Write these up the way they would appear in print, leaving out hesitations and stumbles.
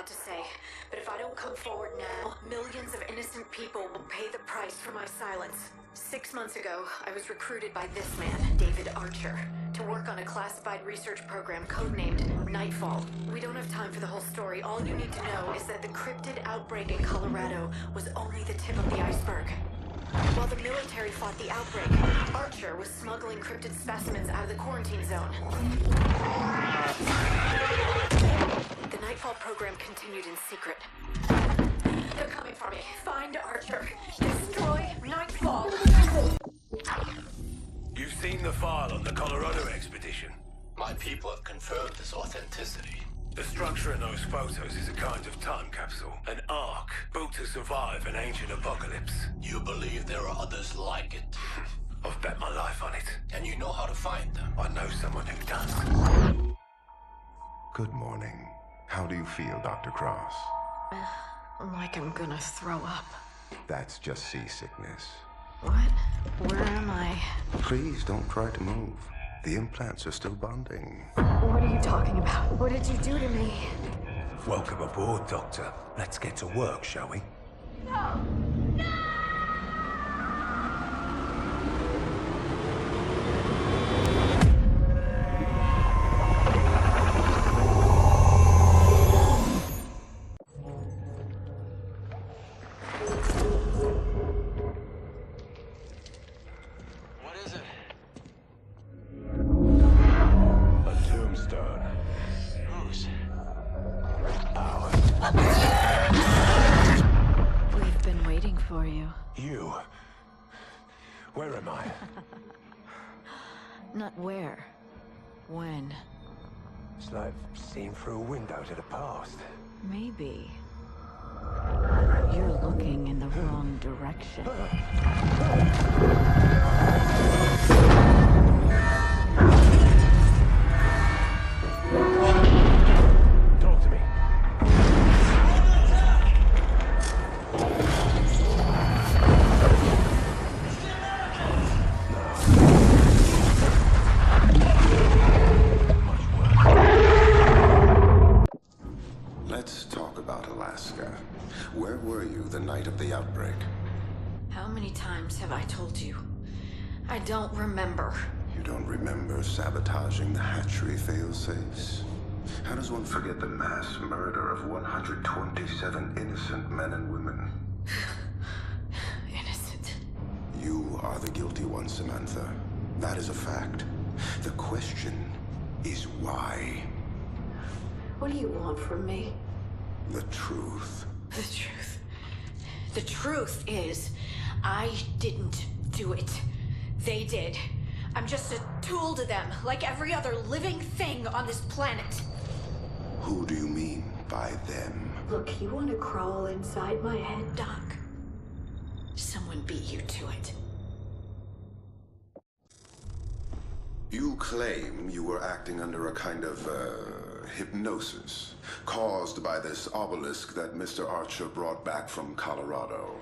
sad to say, but if I don't come forward now, millions of innocent people will pay the price for my silence. 6 months ago, I was recruited by this man, David Archer, to work on a classified research program codenamed Nightfall. We don't have time for the whole story. All you need to know is that the cryptid outbreak in Colorado was only the tip of the iceberg. While the military fought the outbreak, Archer was smuggling cryptid specimens out of the quarantine zone. The Nightfall program continued in secret. They're coming for me. Find Archer. Destroy Nightfall. You've seen the file on the Colorado expedition. My people have confirmed its authenticity. The structure in those photos is a kind of time capsule, an ark built to survive an ancient apocalypse. You believe there are others like it? I've bet my life on it. And you know how to find them? I know someone who does. Good morning. How do you feel, Dr. Cross? Like I'm gonna throw up. That's just seasickness. What? Where am I? Please don't try to move. The implants are still bonding. What are you talking about? What did you do to me? Welcome aboard, Doctor. Let's get to work, shall we? No! No! What is it? A tombstone. Whose? Ours. We've been waiting for you. You. Where am I? Not where. When. It's like seen through a window to the past. Maybe. You're looking in the wrong direction. Talk to me. Let's talk about Alaska. Where were you the night of the outbreak? How many times have I told you? I don't remember. You don't remember sabotaging the hatchery failsafes? How does one forget the mass murder of 127 innocent men and women? Innocent. You are the guilty one, Samantha. That is a fact. The question is why? What do you want from me? The truth. The truth. The truth is, I didn't do it. They did. I'm just a tool to them, like every other living thing on this planet. Who do you mean by them? Look, you want to crawl inside my head, Doc? Someone beat you to it. You claim you were acting under a kind of, hypnosis, caused by this obelisk that Mr. Archer brought back from Colorado.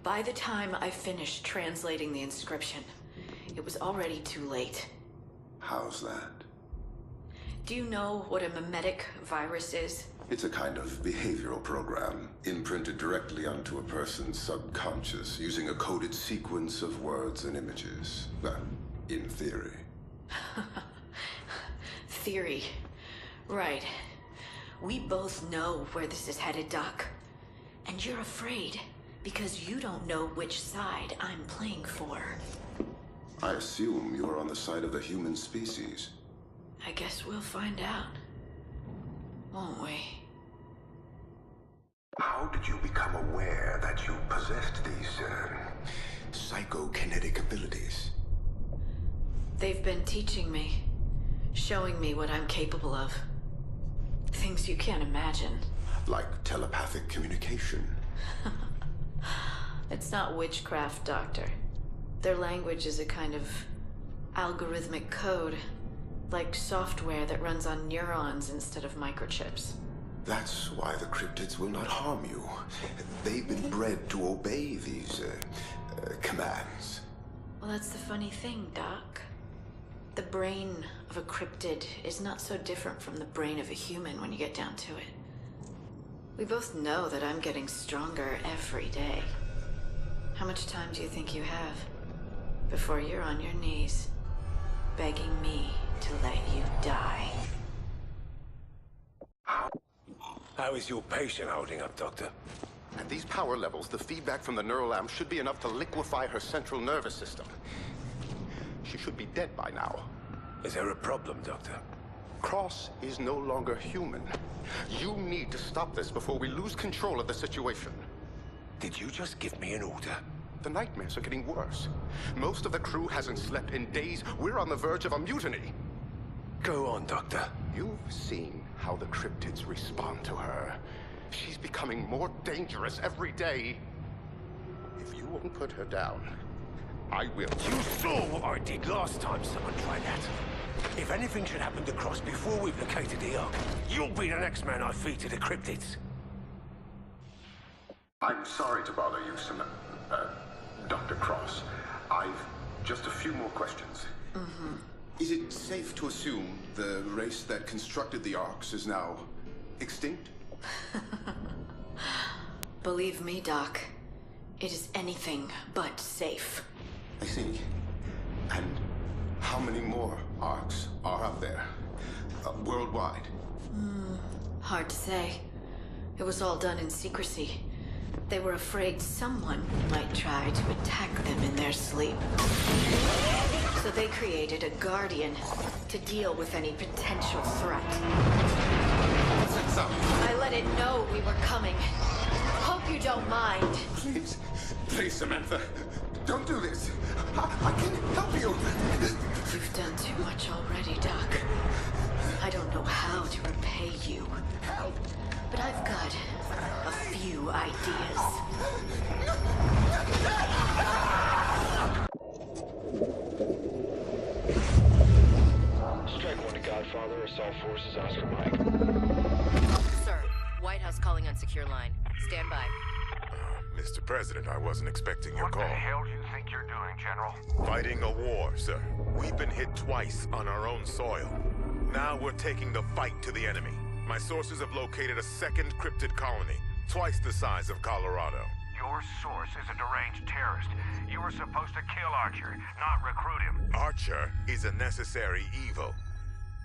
By the time I finished translating the inscription, it was already too late. How's that? Do you know what a mimetic virus is? It's a kind of behavioral program, imprinted directly onto a person's subconscious, using a coded sequence of words and images. Well, in theory. Theory. Right. We both know where this is headed, Doc. And you're afraid, because you don't know which side I'm playing for. I assume you're on the side of the human species. I guess we'll find out. Won't we? How did you become aware that you possessed these, psychokinetic abilities? They've been teaching me. Showing me what I'm capable of. Things you can't imagine. Like telepathic communication. It's not witchcraft, Doctor. Their language is a kind of algorithmic code. Like software that runs on neurons instead of microchips. That's why the cryptids will not harm you. They've been bred to obey these, commands. Well, that's the funny thing, Doc. The brain of a cryptid is not so different from the brain of a human when you get down to it. We both know that I'm getting stronger every day. How much time do you think you have before you're on your knees, begging me to let you die? How is your patient holding up, Doctor? At these power levels, the feedback from the neural lamp should be enough to liquefy her central nervous system. She should be dead by now. Is there a problem, Doctor? Cross is no longer human. You need to stop this before we lose control of the situation. Did you just give me an order? The nightmares are getting worse. Most of the crew hasn't slept in days. We're on the verge of a mutiny. Go on, Doctor. You've seen how the cryptids respond to her. She's becoming more dangerous every day. If you won't put her down, I will. You saw what I did last time someone tried that. If anything should happen to Cross before we've located the Ark, you'll be the next man I feed to the cryptids. I'm sorry to bother you, Dr. Cross. I've just a few more questions. Is it safe to assume the race that constructed the Arks is now extinct? Believe me, Doc, it is anything but safe. I see. And how many more Arks are out there? Worldwide? Hard to say. It was all done in secrecy. They were afraid someone might try to attack them in their sleep. So they created a Guardian to deal with any potential threat. I let it know we were coming. Hope you don't mind. Please, please, Samantha, don't do this. I can help you. You've done too much already, Doc. I don't know how to repay you. Help! But I've got a few ideas. Strike 1 to Godfather, Assault Forces, Oscar Mike. Sir, White House calling on secure line. Stand by. Mr. President, I wasn't expecting your call. What the hell do you think you're doing, General? Fighting a war, sir. We've been hit twice on our own soil. Now we're taking the fight to the enemy. My sources have located a second cryptid colony, twice the size of Colorado. Your source is a deranged terrorist. You were supposed to kill Archer, not recruit him. Archer is a necessary evil.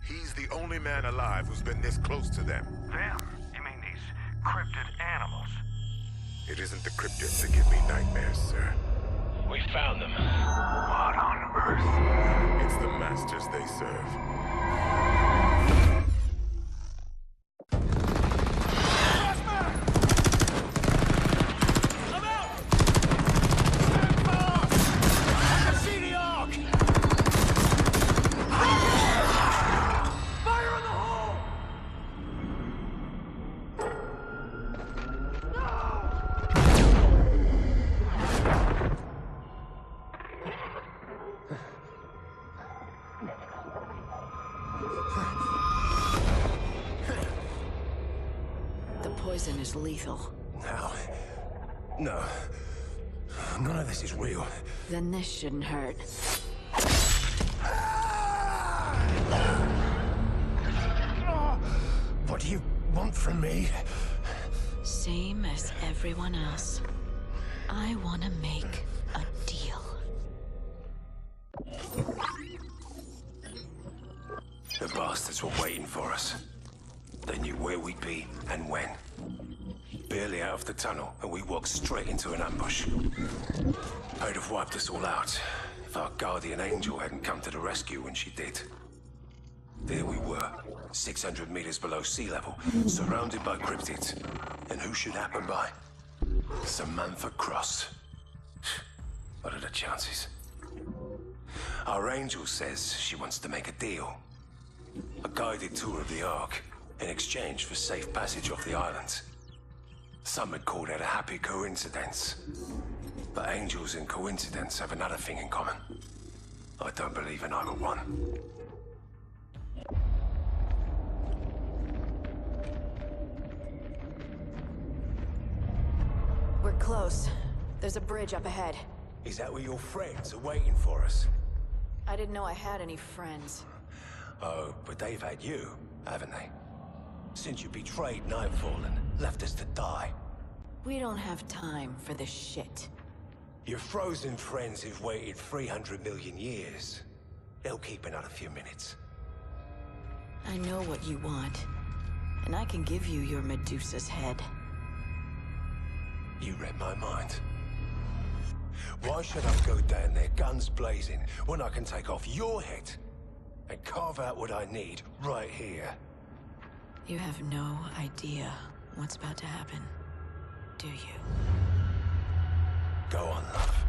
He's the only man alive who's been this close to them. Them? You mean these cryptid animals? It isn't the cryptids that give me nightmares, sir. We found them. What on earth? It's the masters they serve. Poison is lethal. No. None of this is real. Then this shouldn't hurt. What do you want from me? Same as everyone else. I want to make a deal. The bastards were waiting for us. They knew where we'd be and when. Barely out of the tunnel, and we walked straight into an ambush. They'd have wiped us all out if our guardian angel hadn't come to the rescue when she did. There we were, 600 meters below sea level, surrounded by cryptids. And who should happen by? Samantha Cross. What are the chances? Our angel says she wants to make a deal. A guided tour of the Ark, in exchange for safe passage off the island. Some had called it a happy coincidence. But angels and coincidence have another thing in common. I don't believe in either one. We're close. There's a bridge up ahead. Is that where your friends are waiting for us? I didn't know I had any friends. Oh, but they've had you, haven't they? Since you betrayed Nightfall and left us to die. We don't have time for this shit. Your frozen friends who've waited 300 million years. They'll keep another few minutes. I know what you want, and I can give you your Medusa's head. You read my mind. Why should I go down there guns blazing when I can take off your head and carve out what I need right here? You have no idea what's about to happen, do you? Go on, love.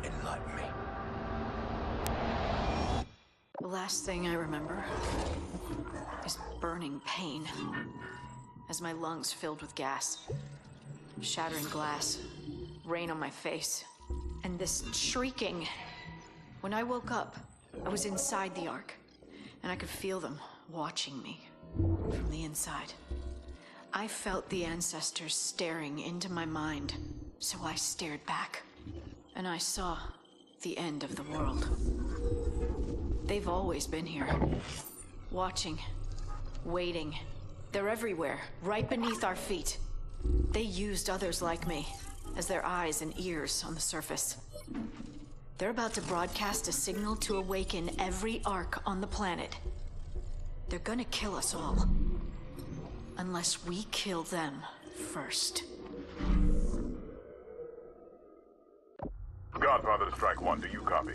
Enlighten me. The last thing I remember is burning pain as my lungs filled with gas, shattering glass, rain on my face, and this shrieking. When I woke up, I was inside the Ark, and I could feel them watching me from the inside. I felt the ancestors staring into my mind, so I stared back, and I saw the end of the world. They've always been here, watching, waiting. They're everywhere, right beneath our feet. They used others like me as their eyes and ears on the surface. They're about to broadcast a signal to awaken every Ark on the planet. They're gonna kill us all. Unless we kill them first. Godfather to Strike 1, do you copy?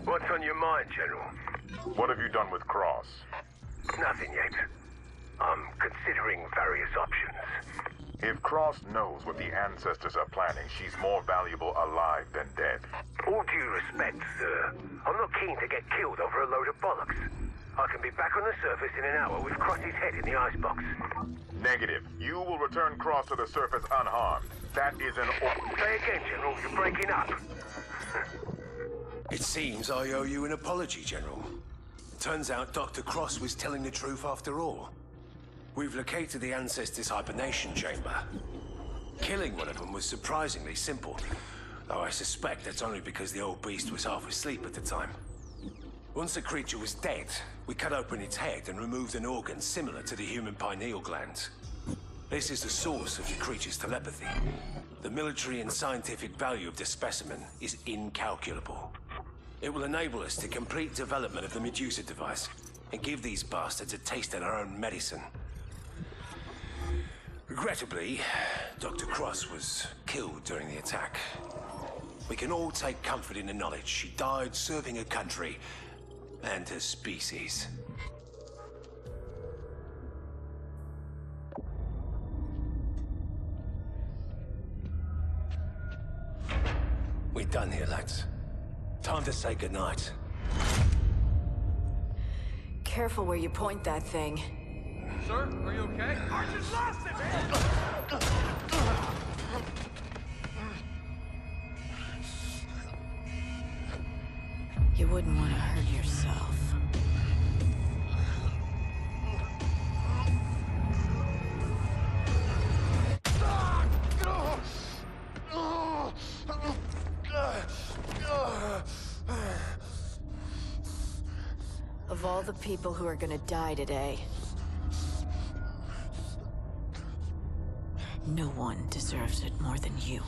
What's on your mind, General? What have you done with Cross? Nothing yet. I'm considering various options. If Cross knows what the ancestors are planning, she's more valuable alive than dead. All due respect, sir, I'm not keen to get killed over a load of bollocks. I can be back on the surface in an hour with Cross's head in the icebox. Negative. You will return Cross to the surface unharmed. That is an order. Say again, General, you're breaking up. It seems I owe you an apology, General. Turns out Dr. Cross was telling the truth after all. We've located the ancestors' hibernation chamber. Killing one of them was surprisingly simple, though I suspect that's only because the old beast was half asleep at the time. Once the creature was dead, we cut open its head and removed an organ similar to the human pineal gland. This is the source of the creature's telepathy. The military and scientific value of this specimen is incalculable. It will enable us to complete development of the Medusa device and give these bastards a taste of our own medicine. Regrettably, Dr. Cross was killed during the attack. We can all take comfort in the knowledge she died serving her country and her species. We're done here, lads. Time to say goodnight. Careful where you point that thing. Sir, are you okay? I just lost it, man! You wouldn't want to hurt yourself. Of all the people who are gonna die today, no one deserves it more than you.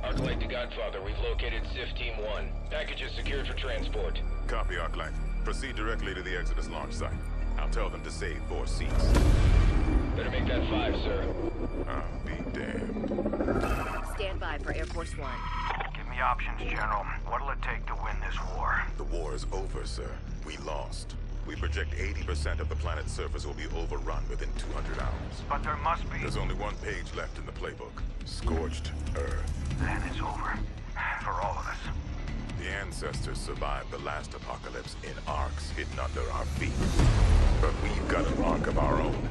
Arclight to Godfather, we've located SIF Team 1. Package is secured for transport. Copy, Arclight. Proceed directly to the Exodus launch site. I'll tell them to save 4 seats. Better make that 5, sir. I'll be damned. Stand by for Air Force One. Give me options, General. What'll it take to win this war? The war is over, sir. We lost. We project 80% of the planet's surface will be overrun within 200 hours. But there must be... There's only one page left in the playbook. Scorched Earth. Then it's over. For all of us. The ancestors survived the last apocalypse in arcs hidden under our feet. But we've got an arc of our own.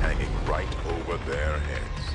Hanging right over their heads.